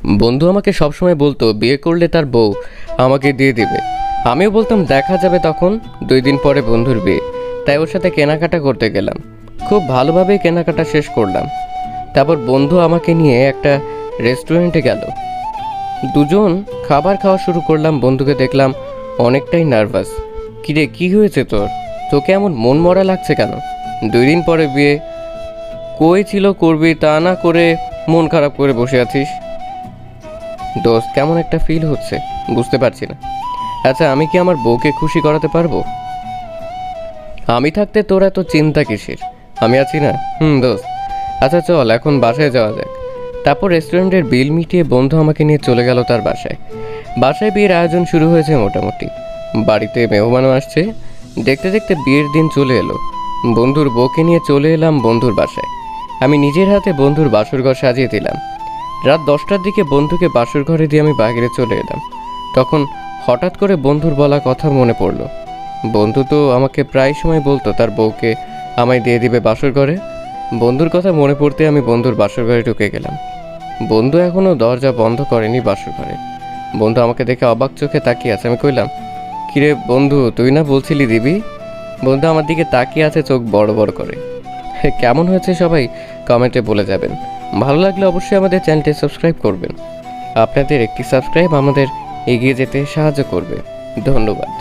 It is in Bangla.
বন্ধু আমাকে সবসময় বলতো বিয়ে করলে তার বউ আমাকে দিয়ে দিবে। আমিও বলতাম দেখা যাবে তখন। 2 দিন পরে বন্ধুর বিয়ে, তাই ওর সাথে কেনাকাটা করতে গেলাম। খুব ভালোভাবেই কেনাকাটা শেষ করলাম। তারপর বন্ধু আমাকে নিয়ে একটা রেস্টুরেন্টে গেল। দুজন খাবার খাওয়া শুরু করলাম। বন্ধুকে দেখলাম অনেকটাই নার্ভাস। কিরে, কি হয়েছে তোর? তোকে এমন মন মরা লাগছে কেন? 2 দিন পরে বিয়ে, কই ছিল করবি তা না করে মন খারাপ করে বসে আছিস। দোস্ত, কেমন একটা ফিল হচ্ছে, বুঝতে পারছি না। আচ্ছা, আমি কি আমার বউকে খুশি করাতে পারবো? আমি থাকতে তোর এত চিন্তা কিসের? আমি আছি না। দোস্ত, আচ্ছা চল এখন বাসায় যাওয়া যাক। তারপর রেস্টুরেন্টের বিল মিটিয়ে বন্ধু আমাকে নিয়ে চলে গেল তার বাসায়। বাসায় বিয়ের আয়োজন শুরু হয়েছে মোটামুটি। বাড়িতে মেহমানও আসছে। দেখতে দেখতে বিয়ের দিন চলে এলো। বন্ধুর বউকে নিয়ে চলে এলাম বন্ধুর বাসায়। আমি নিজের হাতে বন্ধুর বাসরঘর সাজিয়ে দিলাম। রাত 10টার দিকে বন্ধুকে বাসর ঘরে দিয়ে আমি বাইরে চলে এলাম। তখন হঠাৎ করে বন্ধুর বলা কথা মনে পড়লো। বন্ধু তো আমাকে প্রায় সময় বলতো তার বউকে আমায় দিয়ে দিবে বাসর ঘরে। বন্ধুর কথা মনে পড়তে আমি বন্ধুর বাসর ঘরে ঢুকে গেলাম। বন্ধু এখনও দরজা বন্ধ করেনি বাসর ঘরে। বন্ধু আমাকে দেখে অবাক চোখে তাকিয়ে আছে। আমি কইলাম, কিরে বন্ধু, তুই না বলছিলি দিবি? বন্ধু আমার দিকে তাকিয়ে আছে চোখ বড় বড় করে। কেমন হয়েছে সবাই কমেন্টে বলে যাবেন। ভালো লাগলে অবশ্যই আমাদের চ্যানেলটি সাবস্ক্রাইব করবেন। আপনাদের একটি সাবস্ক্রাইব আমাদের এগিয়ে যেতে সাহায্য করবে। ধন্যবাদ।